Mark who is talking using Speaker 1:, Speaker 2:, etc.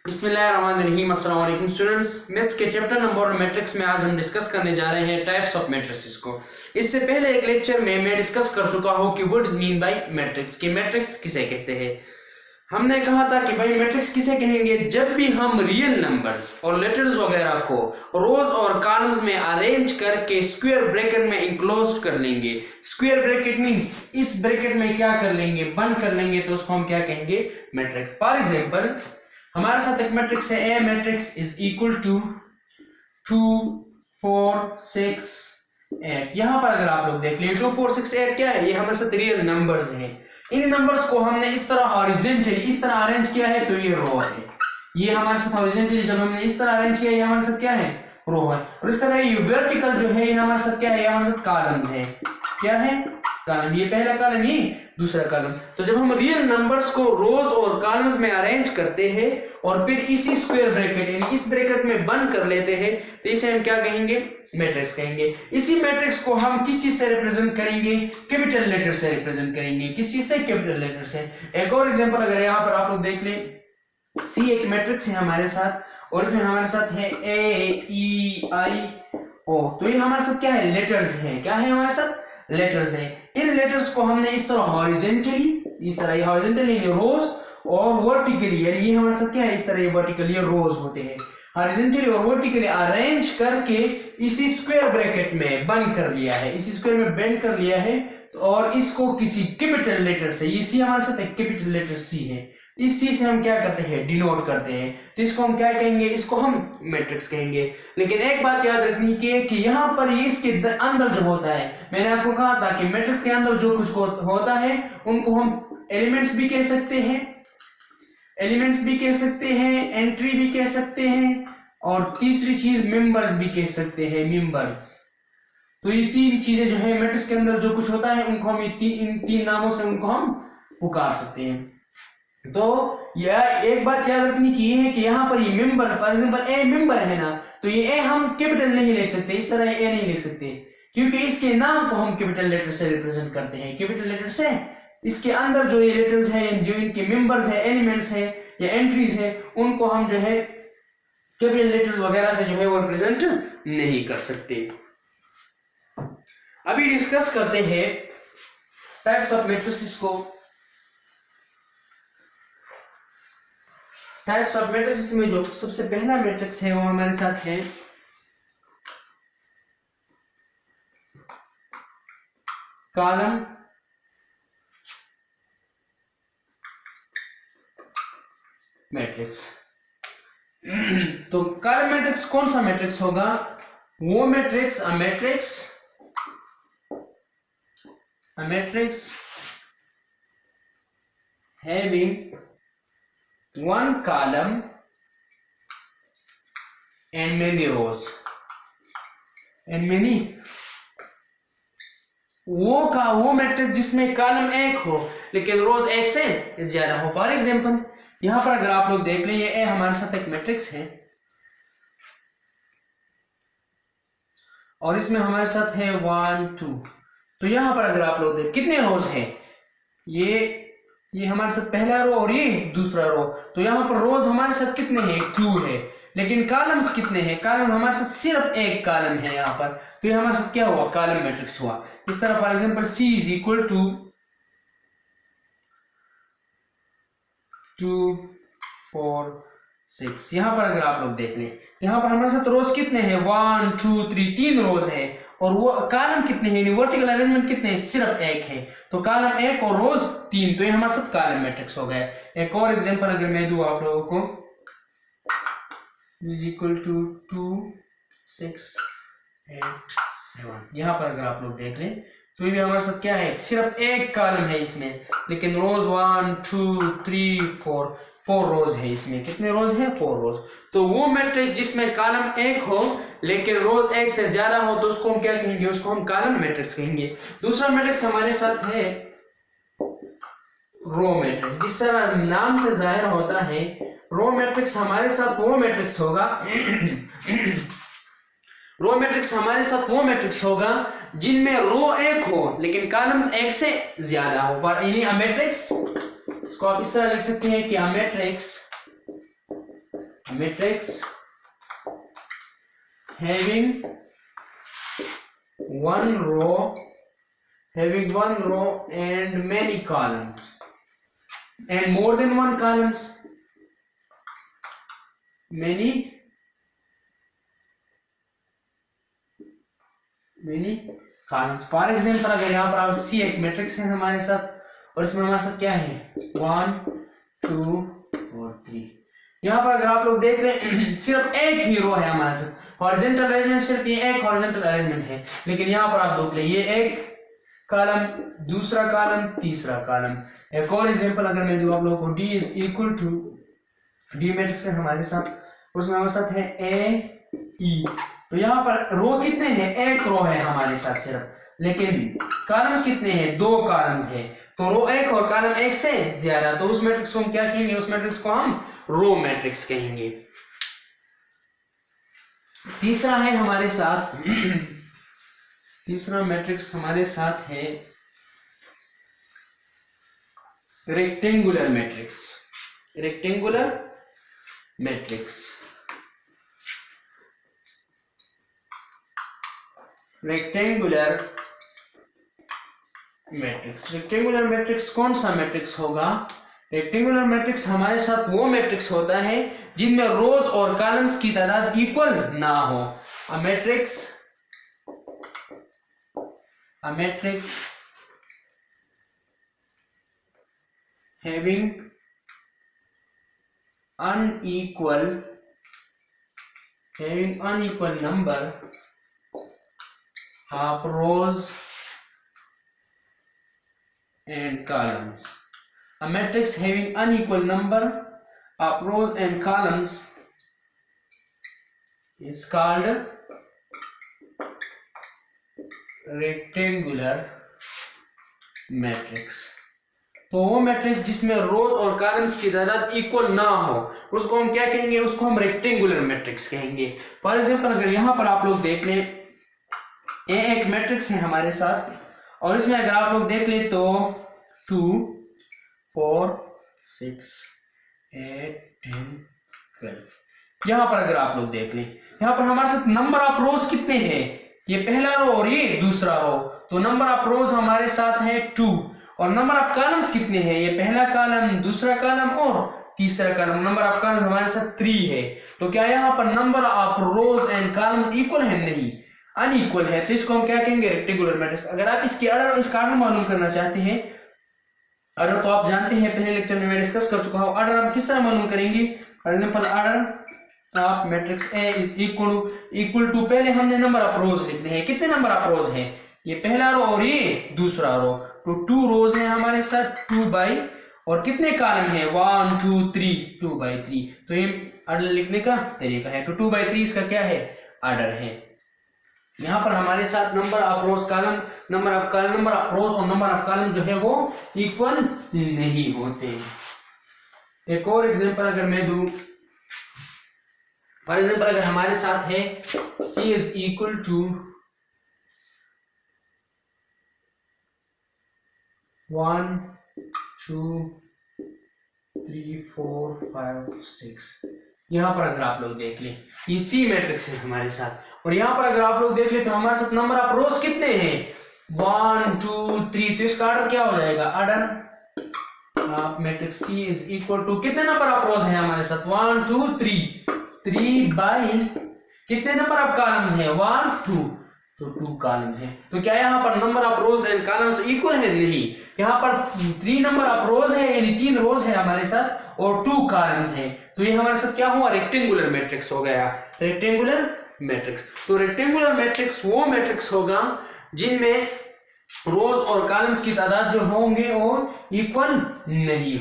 Speaker 1: बिस्मिल्लाहिर्रहमानिर्रहीम। अस्सलाम वालेकुम स्टूडेंट्स। मैथ्स के चैप्टर नंबर मैट्रिक्स में आज हम डिस्कस करने जा रहे हैं टाइप्स ऑफ मैट्रिसेस को। इससे पहले एक लेक्चर में मैं डिस्कस कर चुका हूं कि what is mean by matrix, कि मैट्रिक्स किसे कहते हैं। हमने कहा था कि भाई मैट्रिक्स किसे कहेंगे, जब भी हम रियल नंबर्स और लेटर्स वगैरह को रोज और कॉलम्स में अरेंज करके स्क्वायर ब्रैकेट में इंक्लोज कर लेंगे। स्क्वायर ब्रैकेट में इस ब्रैकेट में क्या कर लेंगे, बंद कर लेंगे, तो उसको हम क्या कहेंगे, मैट्रिक्स। फॉर एग्जांपल हमारे साथ एक मैट्रिक्स है, ए मैट्रिक्स इज इक्वल टू 2 4 6 8। यहां पर अगर आप लोग देख लीजिए 2 4 6 8 क्या है, ये हमारे साथ रियल नंबर्स हैं। इन नंबर्स को हमने इस तरह हॉरिजॉन्टली इस तरह अरेंज किया है, तो ये रो है। ये हमारे साथ हॉरिजॉन्टली जब हमने इस तरह अरेंज किया, ये हमारे साथ क्या है, रो है। और इस तरह ये वर्टिकल जो है, ये हमारे साथ क्या है, ये हमारे साथ कॉलम है। क्या है, कॉलम। ये पहला कॉलम, ये दूसरा कॉलम। तो जब हम रियल नंबर्स को रोज और कॉलम्स में अरेंज करते हैं और फिर इसी स्क्वायर ब्रैकेट यानी इस ब्रैकेट में बंद कर लेते हैं, तो इसे हम क्या कहेंगे, मैट्रिक्स कहेंगे। इसी मैट्रिक्स को हम किस चीज से रिप्रेजेंट करेंगे, कैपिटल लेटर से रिप्रेजेंट करेंगे। किस चीज से, कैपिटल लेटर से। एक और एग्जांपल अगर यहाँ पर आप लोग देख लें, सी एक मैट्रिक्स है हमारे साथ और इसमें हमारे साथ है ए ई आई ओ। तो ये हमारे साथ क्या है, लेटर्स हैं। क्या है, हमारे साथ लेटर्स है। इन लेटर्स को हमने इस तरह हॉरिजॉन्टली, इस तरह ये हॉरिजॉन्टली रोज और वर्टिकली, यानी ये हमारे साथ क्या है, इस तरह ये वर्टिकली रोज होते हैं। हॉरिजॉन्टली और वर्टिकली अरेंज करके इसी स्क्वायर ब्रैकेट में बंद कर लिया है, इसी स्क्वायर में बेंड कर लिया है। और इसको किसी कैपिटल लेटर से, ये सी हमारे साथ एक कैपिटल लेटर सी है, इस चीज से हम क्या करते हैं, डिनोट करते हैं। तो इसको हम क्या कहेंगे, इसको हम मैट्रिक्स कहेंगे। लेकिन एक बात याद रखनी है कि यहाँ पर इसके अंदर जो होता है, मैंने आपको कहा था कि मैट्रिक्स के अंदर जो कुछ होता है उनको हम एलिमेंट्स भी कह सकते हैं, एंट्री भी कह सकते हैं, और तीसरी चीज मेंबर्स भी कह सकते हैं, मेंबर्स। तो ये तीन चीजें जो है मैट्रिक्स के अंदर जो कुछ होता है उनको हम इन तीन नामों से उनको हम पुकार सकते हैं। तो यह एक बात याद रखनी की है कि यहाँ पर ये member, for example A member है ना, तो ये ए हम कैपिटल नहीं लिख सकते, इस तरह ए नहीं लिख सकते, क्योंकि इसके नाम को हम कैपिटल लेटर से रिप्रेजेंट करते हैं। कैपिटल लेटर से इसके अंदर जो ये लेटर्स है, जो इनके मेंबर्स है, एलिमेंट्स है या एंट्रीज है, उनको हम जो है कैपिटल लेटर्स वगैरह से जो है वो रिप्रेजेंट नहीं कर सकते। अभी डिस्कस करते हैं टाइप्स ऑफ मैट्रिसेस को। टाइप्स ऑफ मैट्रिसेस में जो सबसे पहला मैट्रिक्स है वो हमारे साथ है कॉलम मैट्रिक्स। तो कॉलम मैट्रिक्स कौन सा मैट्रिक्स होगा, वो matrix a matrix having one column and many rows and many, वो मैट्रिक्स जिसमें कॉलम एक हो लेकिन रोज एक से ज्यादा हो। फॉर एग्जांपल यहां पर अगर आप लोग देख लें, ये हमारे साथ एक मैट्रिक्स है और इसमें हमारे साथ है 1 2। तो यहां पर अगर आप लोग देख कितने रोज हैं, ये हमारे साथ पहला रो और ये दूसरा रो। तो यहाँ पर रोज हमारे साथ कितने हैं, 2 है, लेकिन कॉलम्स कितने हैं, कॉलम हमारे साथ सिर्फ एक कॉलम है यहाँ पर। तो ये हमारे साथ क्या हुआ, कॉलम मैट्रिक्स हुआ। इस तरह for example C is equal to 2 4 6। यहाँ पर अगर आप लोग देख लें, यहाँ पर हमारे साथ रोज कितने हैं, 1 2 3, 3 रोज है, और वो कॉलम कितने हैं, वर्टिकल अरेंजमेंट कितने हैं, सिर्फ एक है। तो कॉलम एक और रोज 3, तो ये हमारे साथ कॉलम मैट्रिक्स हो गया। एक और एग्जांपल अगर मैं दूं आप लोगों को, इज इक्वल टू 2 6 8 7। यहाँ पर अगर आप लोग देख लें तो ये हमारे साथ क्या है, सिर्फ एक कॉलम है इसमें, लेकिन रोज 1 2 3 4 रोज है इसमें। कितने रोज हैं, 4 रोज। तो वो मैट्रिक्स जिसमें कॉलम एक हो लेकिन रोज एक से ज्यादा हो, तो उसको हम क्या कहेंगे, उसको हम कॉलम मैट्रिक्स कहेंगे। दूसरा मैट्रिक्स हमारे साथ है रो मैट्रिक्स। जिस तरह नाम से जाहिर होता है, रो मैट्रिक्स हमारे साथ वो मैट्रिक्स होगा रो मैट्रिक्स हमारे साथ वो मैट्रिक्स होगा जिनमें रो एक हो लेकिन कॉलम्स एक से ज्यादा हो। यानी मैट्रिक्स, इसको आप इस तरह लिख सकते हैं कि matrix matrix having one row and many columns and more than one columns, many columns. For example अगर यहाँ पर आप सी एक मैट्रिक्स है हमारे साथ और इसमें हमारे साथ क्या है 1 2 और 3। यहाँ पर अगर आप लोग देख रहे हैं सिर्फ एक ही रो है हमारे साथ, हॉरिजॉन्टल अरेंजमेंट सिर्फ ये एक हॉरिजॉन्टल अरेंजमेंट है, लेकिन यहाँ पर आप देख ले ये एक कॉलम, दूसरा कॉलम, तीसरा कॉलम। एक और एग्जांपल अगर मैं दूं आप लोगों को, D is equal to D matrix है हमारे साथ, उसमें हमारे साथ है A E। तो यहाँ पर रो कितने हैं, एक रो है हमारे साथ सिर्फ, लेकिन कॉलम्स कितने हैं, 2 कॉलम्स है। तो रो एक और कॉलम एक से ज्यादा, तो उस मैट्रिक्स को हम क्या कहेंगे, उस मैट्रिक्स को हम रो मैट्रिक्स कहेंगे। तीसरा है हमारे साथ तीसरा मैट्रिक्स हमारे साथ है rectangular matrix. Rectangular matrix, rectangular matrix, rectangular matrix कौन सा मैट्रिक्स होगा? रेक्टेंगुलर मैट्रिक्स हमारे साथ वो मैट्रिक्स होता है जिनमें रोज और कॉलम्स की तादाद इक्वल ना हो। A matrix having unequal number of rows and columns. A matrix having unequal number of rows and columns is called rectangular matrix। तो वो मैट्रिक्स जिसमें रोज और कॉलम्स की तादाद इक्वल ना हो उसको हम क्या कहेंगे, उसको हम रेक्टेंगुलर मैट्रिक्स कहेंगे। फॉर एग्जांपल अगर यहाँ पर आप लोग देख लें, ये एक मैट्रिक्स है हमारे साथ और इसमें अगर आप लोग देख लें तो 2 4 6 8 10 12। यहाँ पर अगर आप लोग देख लें, यहाँ पर हमारे साथ नंबर ऑफ रोज कितने हैं, ये पहला रो और ये दूसरा रो, तो नंबर ऑफ रोज हमारे साथ है 2 और नंबर ऑफ कॉलम्स कितने हैं, ये पहला कॉलम, दूसरा कॉलम और तीसरा कॉलम, नंबर ऑफ कॉलम्स हमारे साथ 3 है। तो क्या यहाँ पर number of rose and column equal है? नहीं, अनइक्वल है। तो इसको हम क्या कहेंगे, रेक्टेंगुलर मैट्रिक्स। अगर आप इसकी ऑर्डर, इसका ऑर्डर मालूम करना चाहते हैं, ऑर्डर तो आप जानते हैं, पहले लेक्चर में मैं डिस्कस कर चुका हूँ। ऑर्डर हम किस तरह मालूम करेंगे? For example order of matrix A is equal to पहले हमने नंबर ऑफ रोज लिखने हैं। कितने नंबर ऑफ रोज हैं? ये पहला रो और ये दूसरा रो, तो 2 रोज है हमारे साथ 2 बाई, और कितने कॉलम है 1 2 3 2 बाई 3। तो ये ऑर्डर लिखने का तरीका है। तो 2 बाई 3 इसका क्या है, ऑर्डर है। यहाँ पर हमारे साथ number of rose column, number of रोज और नंबर ऑफ कॉलम जो है वो इक्वल नहीं होते। एक और एग्जांपल अगर मैं दूं, फॉर एग्जांपल अगर हमारे साथ है C इज इक्वल टू 1 2 3 4 5 6। यहाँ पर अगर आप लोग देख लें, ये सी मैट्रिक्स है हमारे साथ, और यहाँ पर अगर आप लोग देख लें तो हमारे साथ नंबर ऑफ रोज कितने हैं 1 2 3। तो इसका ऑर्डर क्या हो जाएगा, order of matrix C is equal to कितने नंबर ऑफ रोज है हमारे साथ 1 2 3 बाई कितने नंबर ऑफ कॉलम्स है 1 2, तो 2 कॉलम है। तो क्या यहाँ पर number of rose and columns equal है? नहीं, यहाँ पर 3 नंबर ऑफ रोज है, यानी 3 रोज है हमारे साथ और 2 कॉलम्स है। तो ये हमारे साथ क्या हुआ, रेक्टेंगुलर मैट्रिक्स हो गया, रेक्टेंगुलर मैट्रिक्स। तो रेक्टेंगुलर मैट्रिक्स वो मैट्रिक्स होगा जिनमें रोज और कॉलम्स की तादाद जो होंगे वो इक्वल नहीं